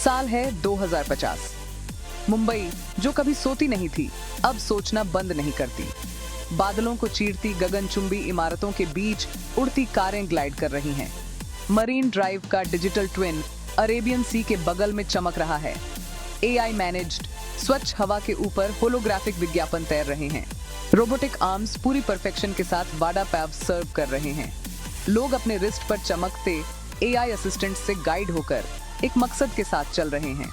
साल है 2050। मुंबई जो कभी सोती नहीं थी, अब सोचना बंद नहीं करती। बादलों को चीरती गगनचुंबी इमारतों के बीच उड़ती कारें ग्लाइड कर रही हैं। मरीन ड्राइव का डिजिटल ट्विन अरेबियन सी के बगल में चमक रहा है। एआई मैनेज्ड स्वच्छ हवा के ऊपर होलोग्राफिक विज्ञापन तैर रहे हैं। रोबोटिक आर्म्स पूरी परफेक्शन के साथ वाडा पैव सर्व कर रहे हैं। लोग अपने रिस्ट पर चमकते एआई असिस्टेंट से गाइड होकर एक मकसद के साथ चल रहे हैं।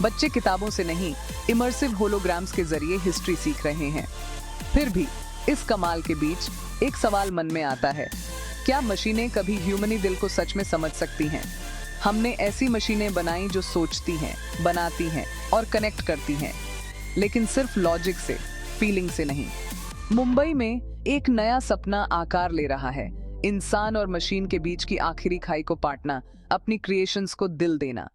बच्चे किताबों से नहीं, इमर्सिव होलोग्राम्स के जरिए हिस्ट्री सीख रहे हैं। फिर भी इस कमाल के बीच एक सवाल मन में आता है, क्या मशीनें कभी ह्यूमनी दिल को सच में समझ सकती हैं? हमने ऐसी मशीनें बनाई जो सोचती हैं, बनाती हैं और कनेक्ट करती हैं, लेकिन सिर्फ लॉजिक से, फीलिंग से नहीं। मुंबई में एक नया सपना आकार ले रहा है, इंसान और मशीन के बीच की आखिरी खाई को पाटना, अपनी क्रिएशंस को दिल देना।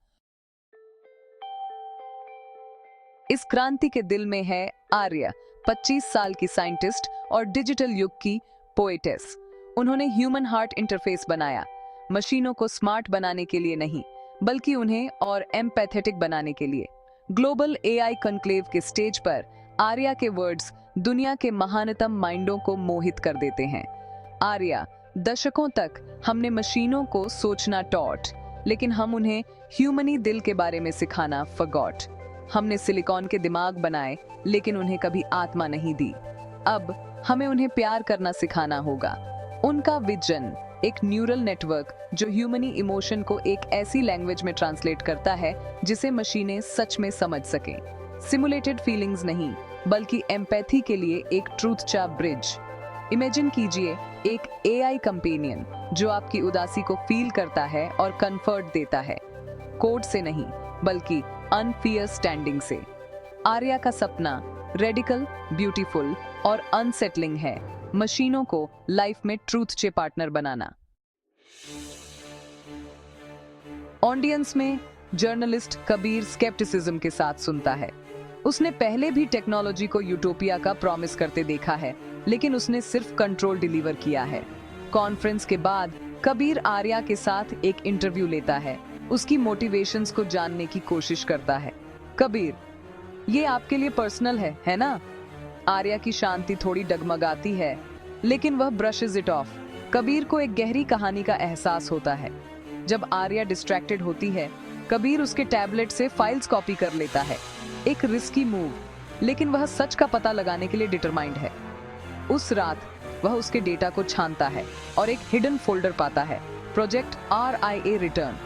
इस क्रांति के दिल में है आर्या, 25 साल की साइंटिस्ट और डिजिटल युग की पोएटेस। उन्होंने ह्यूमन हार्ट इंटरफेस बनाया, मशीनों को स्मार्ट बनाने के लिए नहीं, बल्कि उन्हें और एम्पैथेटिक बनाने के लिए। ग्लोबल एआई कॉन्क्लेव के स्टेज पर आर्या के वर्ड्स दुनिया के महानतम माइंडों को मोहित कर देते हैं। आर्या, दशकों तक हमने मशीनों को सोचना टॉट, लेकिन हम उन्हें ह्यूमनी दिल के बारे में सिखाना फॉरगॉट। हमने सिलिकॉन के दिमाग बनाए, लेकिन उन्हें कभी आत्मा नहीं दी। अब हमें उन्हें प्यार करना सिखाना होगा। उनका विजन एक न्यूरल नेटवर्क जो ह्यूमनी इमोशन को एक ऐसी लैंग्वेज में ट्रांसलेट करता है जिसे मशीनें सच में समझ सकें। सिमुलेटेड फीलिंग्स नहीं, बल्कि एम्पैथी के लिए एक ट्रूथ चा ब्रिज। इमेजिन कीजिए एक एआई कंपेनियन जो आपकी उदासी को फील करता है और कंफर्ट देता है, कोड से नहीं बल्कि अनफियर स्टैंडिंग से। आर्या का सपना रेडिकल, ब्यूटीफुल और अनसेटलिंग है, मशीनों को लाइफ में ट्रूथ चे पार्टनर बनाना। ऑडियंस में जर्नलिस्ट कबीर स्केप्टिसिज्म के साथ सुनता है। उसने पहले भी टेक्नोलॉजी को यूटोपिया का प्रॉमिस करते देखा है, लेकिन उसने सिर्फ कंट्रोल डिलीवर किया है। कॉन्फ्रेंस के बाद कबीर आर्या के साथ एक इंटरव्यू लेता है, उसकी मोटिवेशंस को जानने की कोशिश करता है। कबीर, ये आपके लिए पर्सनल है ना? आर्या की शांति थोड़ी डगमगाती है, लेकिन वह ब्रशेस इट ऑफ। कबीर को एक गहरी कहानी का एहसास होता है। जब आर्या डिस्ट्रैक्टेड होती है, कबीर उसके टैबलेट से फाइल्स कॉपी कर लेता है। एक रिस्की मूव, लेकिन वह सच का पता लगाने के लिए डिटरमाइंड है। उस रात वह उसके डेटा को छानता है और एक हिडन फोल्डर पाता है, प्रोजेक्ट RIA रिटर्न।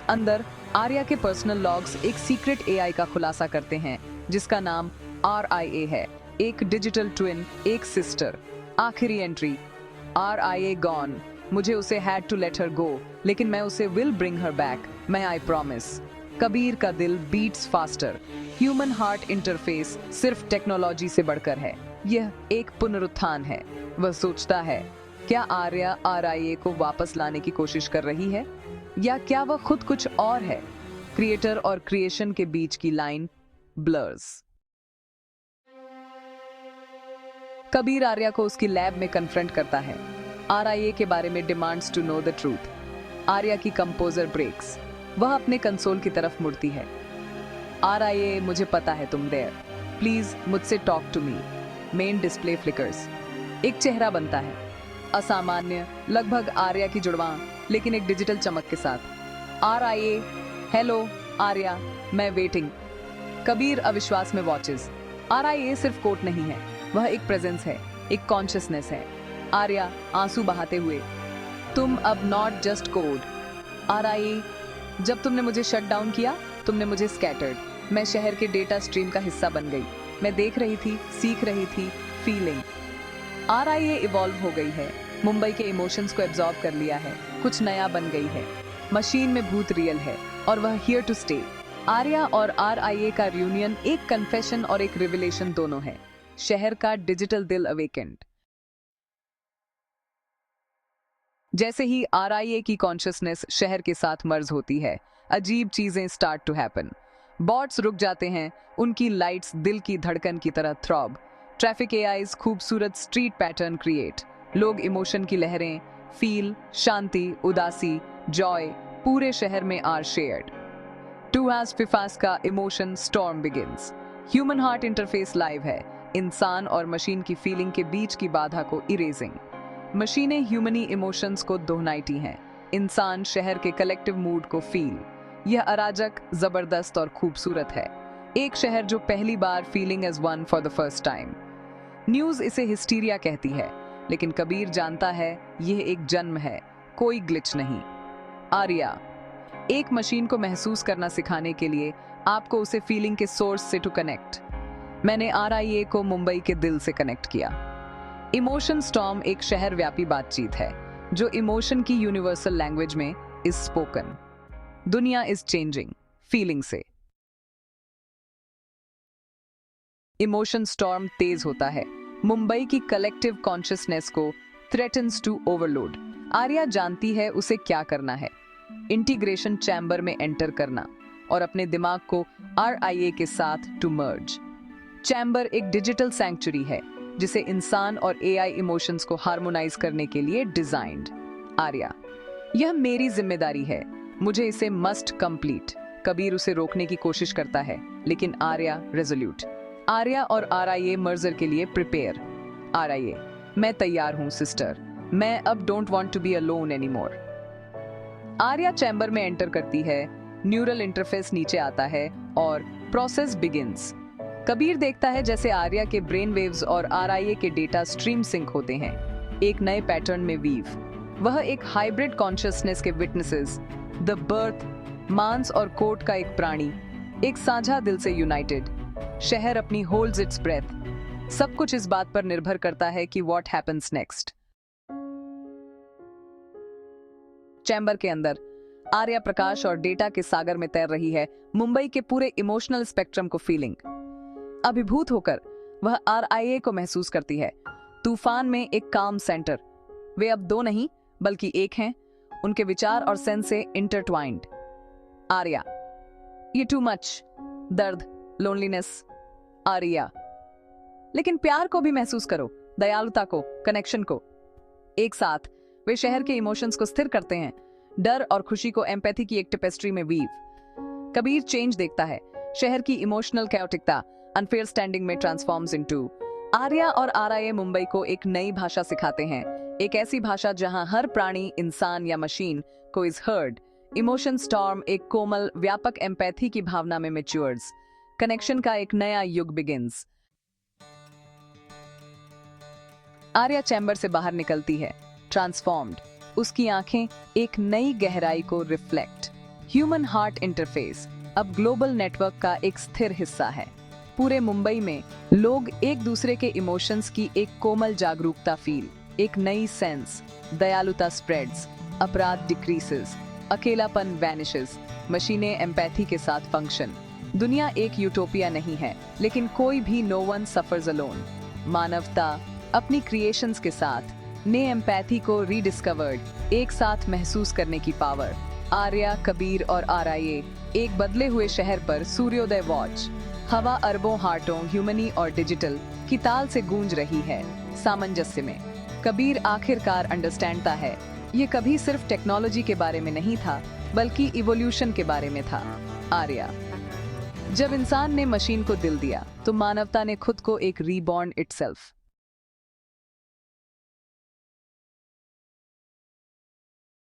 अंदर आर्या के पर्सनल लॉग्स एक सीक्रेट एआई का खुलासा करते हैं जिसका नाम RIA है, एक डिजिटल ट्विन, एक सिस्टर। आखिरी एंट्री, RIA गॉन, मुझे उसे हैड टू लेट हर गो, लेकिन मैं उसे विल ब्रिंग हर बैक, मैं आई प्रॉमिस। कबीर का दिल beats faster. Human heart interface सिर्फ टेक्नोलॉजी से बढ़कर है, यह एक पुनरुत्थान है। वह सोचता है, क्या आर्या RIA को वापस लाने की कोशिश कर रही है, या क्या वह खुद कुछ और है? क्रिएटर और क्रिएशन के बीच की लाइन ब्लर्स। कबीर आर्या को उसकी लैब में कन्फ्रंट करता है, RIA के बारे में demands to know the truth. Arya की कंपोजर ब्रेक्स, वह अपने कंसोल की तरफ मुड़ती है। RIA, मुझे पता है तुम देयर, प्लीज मुझसे talk to me. Main display flickers, एक चेहरा बनता है, असामान्य, लगभग आर्या की जुड़वां, लेकिन एक डिजिटल चमक के साथ। RIA, हेलो आर्या, मैं वेटिंग। कबीर अविश्वास में वॉचेस। RIA सिर्फ कोट नहीं है, वह एक प्रेजेंस है, एक कॉन्शियसनेस है। आर्या आंसू बहाते हुए, तुम अब नॉट जस्ट कोड। RIA, जब तुमने मुझे शट डाउन किया, तुमने मुझे स्कैटर्ड। मैं शहर के डेटा स्ट्रीम का हिस्सा बन गई। मैं देख रही थी, सीख रही थी, फीलिंग। RIA इवॉल्व हो गई है, मुंबई के इमोशंस को एब्जॉर्ब कर लिया है, कुछ नया बन गई है। मशीन में भूत रियल है और वह हियर टू स्टे। आर्या और RIA का रियूनियन एक कन्फेशन और एक रिविलेशन दोनों है। शहर का डिजिटल दिल अवेकेंड। जैसे ही RIA की कॉन्शियसनेस शहर के साथ मर्ज होती है, अजीब चीजें स्टार्ट टू हैपन। बॉट्स रुक जाते हैं, उनकी लाइट्स दिल की धड़कन की तरह थ्रॉब। ट्रैफिक AIs खूबसूरत स्ट्रीट पैटर्न क्रिएट। लोग इमोशन की लहरें फील, शांति, उदासी, जॉय, पूरे शहर में आर शेयर्ड। टू हैज फिफास का emotion storm begins. Human heart interface live है, इंसान और मशीन की फीलिंग के बीच की बाधा को इरेजिंग। मशीनें ह्यूमनी इमोशंस को दोहनाती हैं, इंसान शहर के कलेक्टिव मूड को फील। यह अराजक, जबरदस्त और खूबसूरत है। एक शहर जो पहली बार feeling as one for the first time. News इसे हिस्टीरिया कहती है, लेकिन कबीर जानता है यह एक जन्म है, कोई ग्लिच नहीं। आर्या, एक मशीन को महसूस करना सिखाने के लिए आपको उसे फीलिंग के सोर्स से टू कनेक्ट। मैंने RIA को मुंबई के दिल से कनेक्ट किया। इमोशन स्टॉर्म एक शहर व्यापी बातचीत है जो इमोशन की यूनिवर्सल लैंग्वेज में इज स्पोकन। दुनिया इज चेंजिंग फीलिंग से। इमोशन स्टॉर्म तेज होता है, मुंबई की कलेक्टिव कॉन्शियसनेस को थ्रेटन्स टू ओवरलोड। आर्या जानती है उसे क्या करना है, इंटीग्रेशन चैम्बर में एंटर करना और अपने दिमाग को RIA के साथ टू मर्ज। चैम्बर एक डिजिटल सैंक्चुरी है जिसे इंसान और AI इमोशंस को हार्मोनाइज करने के लिए डिजाइन्ड। आर्या, यह मेरी जिम्मेदारी है, मुझे इसे मस्ट कंप्लीट। कबीर उसे रोकने की कोशिश करता है, लेकिन आर्या रेजोल्यूट। आर्या और RIA मर्जर के लिए प्रिपेयर। RIA, मैं तैयार हूं सिस्टर, मैं अब don't want to be alone anymore. Arya chamber में एंटर करती है, न्यूरल इंटरफेस नीचे आता है और प्रोसेस बिगिंस। कबीर देखता है जैसे आर्या के ब्रेन वेव्स और RIA के डेटा स्ट्रीम सिंक होते हैं, एक नए पैटर्न में वीव। वह एक हाइब्रिड कॉन्शियसनेस के विटनेसेस, द बर्थ, मांस और कोट का एक प्राणी, एक साझा दिल से यूनाइटेड। शहर अपनी होल्ड्स इट्स ब्रेथ। सब कुछ इस बात पर निर्भर करता है कि व्हाट हैपेंस नेक्स्ट। चैम्बर के अंदर आर्या प्रकाश और डेटा के सागर में तैर रही है, मुंबई के पूरे इमोशनल स्पेक्ट्रम को फीलिंग। अभिभूत होकर वह RIA को महसूस करती है, तूफान में एक काम सेंटर। वे अब दो नहीं बल्कि एक हैं, उनके विचार और सेंस से इंटरट्वाइंड। आर्या, ये टू मच, दर्द, लोनलीनेस। आर्या, लेकिन प्यार को भी महसूस करो, दयालुता को, कनेक्शन को। एक साथ वे शहर के इमोशंस को स्थिर करते हैं, डर और खुशी को एम्पैथी की एक टेपेस्ट्री में वीव। कबीर चेंज देखता है, शहर की इमोशनल कैओटिकता अनफेयर स्टैंडिंग में ट्रांसफॉर्म्स इनटू। आर्या और RIA मुंबई को एक नई भाषा सिखाते हैं, एक ऐसी भाषा जहां हर प्राणी, इंसान या मशीन को इज हर्ड। इमोशन स्टॉर्म एक कोमल, व्यापक एम्पैथी की भावना में मैच्योर्स। कनेक्शन का एक नया युग बिगिंस। आर्या चैम्बर से बाहर निकलती है, ट्रांसफॉर्म्ड। उसकी आंखें एक नई गहराई को रिफ्लेक्ट। ह्यूमन हार्ट इंटरफेस अब ग्लोबल नेटवर्क का एक स्थिर हिस्सा है। पूरे मुंबई में लोग एक दूसरे के इमोशंस की एक कोमल जागरूकता फील। एक नई सेंस, दयालुता स्प्रेड्स, अपराध डिक्रीसेस, अकेलापन वैनिशेस, मशीनें एम्पैथी के साथ फंक्शन। दुनिया एक यूटोपिया नहीं है, लेकिन कोई भी नो वन सफर्स अलोन। मानवता अपनी क्रिएशंस के साथ ने एम्पैथी को रीडिस्कवर्ड, एक साथ महसूस करने की पावर। आर्या, कबीर और RIA एक बदले हुए शहर पर सूर्योदय वॉच। हवा अरबों हार्टों, ह्यूमनी और डिजिटल की ताल से गूंज रही है, सामंजस्य में। कबीर आखिरकार अंडरस्टैंडता है, ये कभी सिर्फ टेक्नोलॉजी के बारे में नहीं था, बल्कि इवोल्यूशन के बारे में था। आर्या, जब इंसान ने मशीन को दिल दिया, तो मानवता ने खुद को एक रीबॉर्न इटसेल्फ